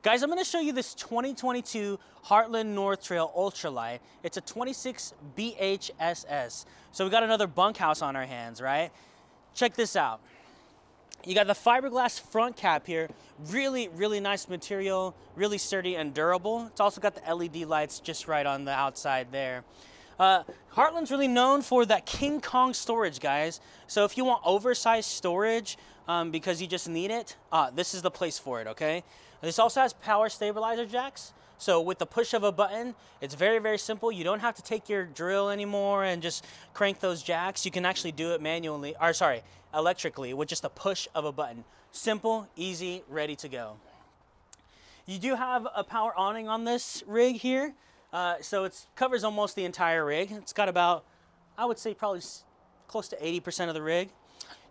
Guys, I'm going to show you this 2022 Heartland North Trail Ultra Lite. It's a 26 BHSS. So we got another bunkhouse on our hands, right? Check this out. You got the fiberglass front cap here. Really nice material, really sturdy and durable. It's also got the LED lights just right on the outside there. Heartland's really known for that King Kong storage, guys. So if you want oversized storage because you just need it, this is the place for it, okay? This also has power stabilizer jacks. So with the push of a button, it's very simple. You don't have to take your drill anymore and just crank those jacks. You can actually do it manually, or sorry, electrically with just a push of a button. Simple, easy, ready to go. You do have a power awning on this rig here. So it covers almost the entire rig. It's got about, I would say probably close to 80% of the rig.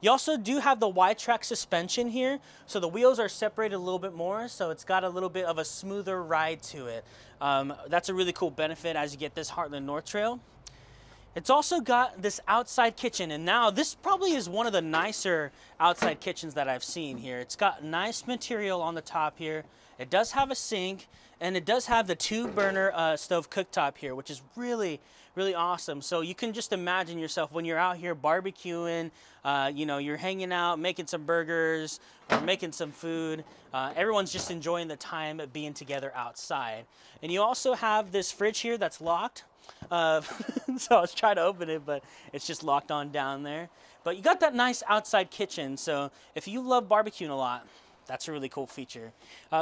You also do have the Y-track suspension here, so the wheels are separated a little bit more, so it's got a little bit of a smoother ride to it. That's a really cool benefit as you get this Heartland North Trail. It's also got this outside kitchen, and now this probably is one of the nicer outside kitchens that I've seen here. It's got nice material on the top here. It does have a sink, and it does have the 2-burner stove cooktop here, which is really awesome. So you can just imagine yourself when you're out here barbecuing, you know, you're hanging out, making some burgers or making some food. Everyone's just enjoying the time of being together outside. And you also have this fridge here that's locked. So I was trying to open it, but it's just locked on down there. But you got that nice outside kitchen. So if you love barbecuing a lot, that's a really cool feature.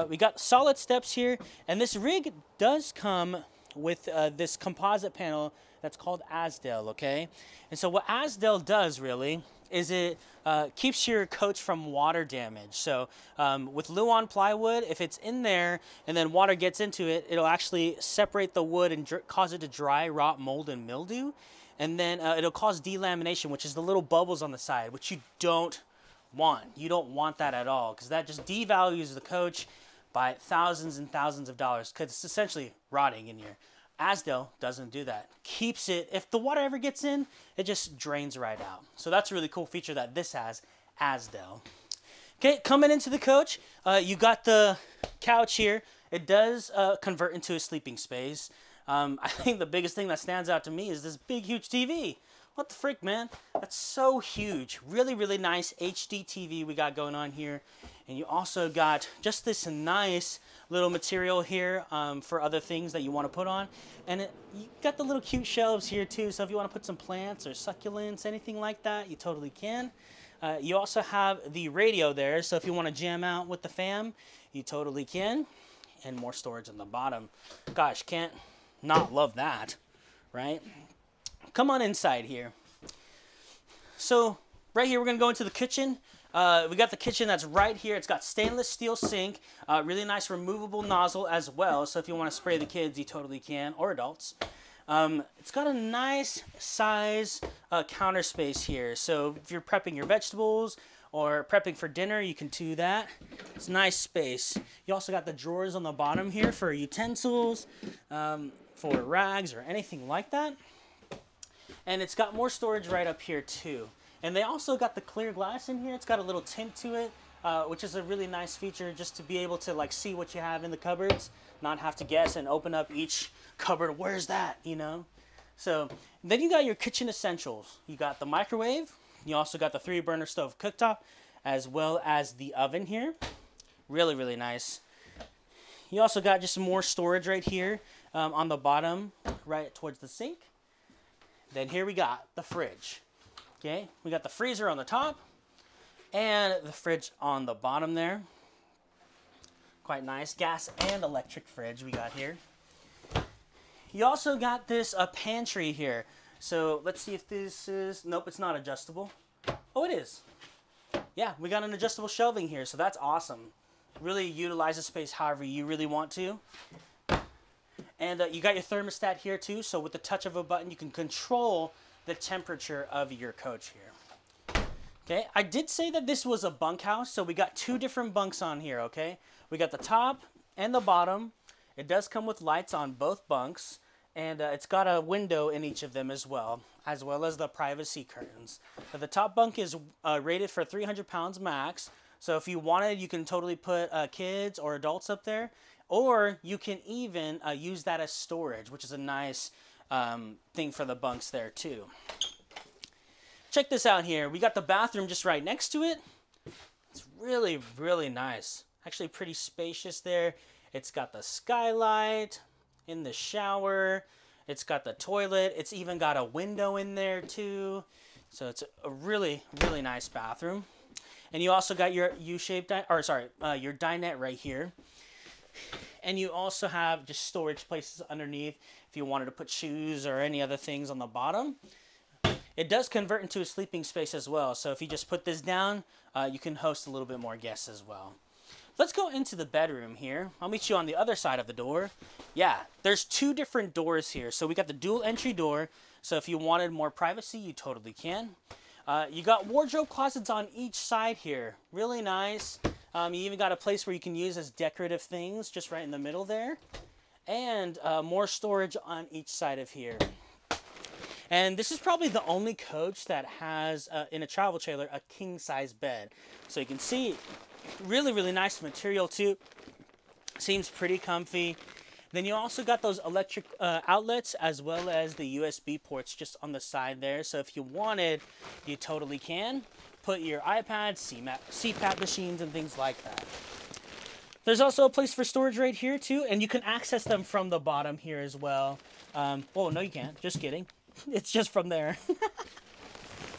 We got solid steps here, and this rig does come with this composite panel that's called Azdel, okay? And so what Azdel does really is it keeps your coach from water damage. So with Luan plywood, if it's in there and then water gets into it, it'll actually separate the wood and cause it to dry, rot, mold, and mildew. And then it'll cause delamination, which is the little bubbles on the side, which you don't want. You don't want that at all, because that just devalues the coach by thousands and thousands of dollars, because it's essentially rotting in here. Azdel doesn't do that. Keeps it, if the water ever gets in, it just drains right out. So that's a really cool feature that this has, Azdel. Okay, coming into the coach, you got the couch here. It does convert into a sleeping space. I think the biggest thing that stands out to me is this big, huge TV. What the frick, man? That's so huge. Really nice HD TV we got going on here. And you also got just this nice little material here for other things that you want to put on. And you got the little cute shelves here too. So if you want to put some plants or succulents, anything like that, you totally can. You also have the radio there. So if you want to jam out with the fam, you totally can. And more storage on the bottom. Gosh, can't not love that, right? Come on inside here. So right here, we're gonna go into the kitchen. We got the kitchen that's right here. It's got stainless steel sink, really nice removable nozzle as well. So if you want to spray the kids, you totally can, or adults. It's got a nice size counter space here. So if you're prepping your vegetables or prepping for dinner, you can do that. It's nice space. You also got the drawers on the bottom here for utensils, for rags or anything like that. And it's got more storage right up here too. And they also got the clear glass in here. It's got a little tint to it, which is a really nice feature, just to be able to like see what you have in the cupboards, not have to guess and open up each cupboard. Where's that, you know? So then you got your kitchen essentials. You got the microwave. You also got the 3-burner stove cooktop, as well as the oven here. Really nice. You also got just some more storage right here on the bottom, right towards the sink. Then here we got the fridge. Okay, we got the freezer on the top and the fridge on the bottom there. Quite nice. Gas and electric fridge we got here. You also got this pantry here. So let's see if this is, nope, it's not adjustable. Oh, it is. Yeah, we got an adjustable shelving here, so that's awesome. Really utilize the space however you really want to. And you got your thermostat here too, so with the touch of a button, you can control the temperature of your coach here. Okay, I did say that this was a bunkhouse, so we got 2 different bunks on here, okay? We got the top and the bottom. It does come with lights on both bunks, and it's got a window in each of them as well as the privacy curtains. The top bunk is rated for 300 pounds max. So if you wanted, you can totally put kids or adults up there, or you can even use that as storage, which is a nice thing for the bunks there too. Check this out here. We got the bathroom just right next to it. It's really, really nice. Actually pretty spacious there. It's got the skylight in the shower. It's got the toilet. It's even got a window in there too. So it's a really, really nice bathroom. And you also got your U-shaped, your dinette right here. And you also have just storage places underneath if you wanted to put shoes or any other things on the bottom. It does convert into a sleeping space as well. So if you just put this down, you can host a little bit more guests as well. Let's go into the bedroom here. I'll meet you on the other side of the door. Yeah, there's two different doors here. So we got the dual entry door. So if you wanted more privacy, you totally can. You got wardrobe closets on each side here. Really nice. You even got a place where you can use as decorative things just right in the middle there. And more storage on each side of here. And this is probably the only coach that has, in a travel trailer, a king-size bed. So you can see, really, really nice material too. Seems pretty comfy. Then you also got those electric outlets as well as the USB ports just on the side there. So if you wanted, you totally can. Put your iPad, CPAP machines, and things like that. There's also a place for storage right here too, and you can access them from the bottom here as well. Well, no you can't, just kidding. It's just from there.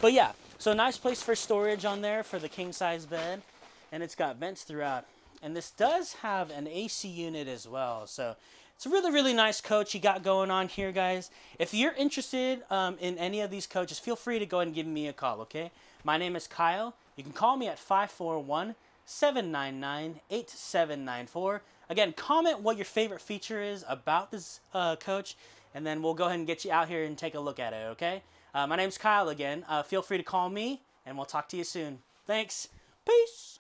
But yeah, so nice place for storage on there for the king-size bed. And it's got vents throughout. And this does have an AC unit as well. So it's a really, really nice coach you got going on here, guys. If you're interested in any of these coaches, feel free to go ahead and give me a call, okay? My name is Kyle. You can call me at 541-799-8794. Again, comment what your favorite feature is about this coach, and then we'll go ahead and get you out here and take a look at it, okay? My name's Kyle again. Feel free to call me, and we'll talk to you soon. Thanks. Peace.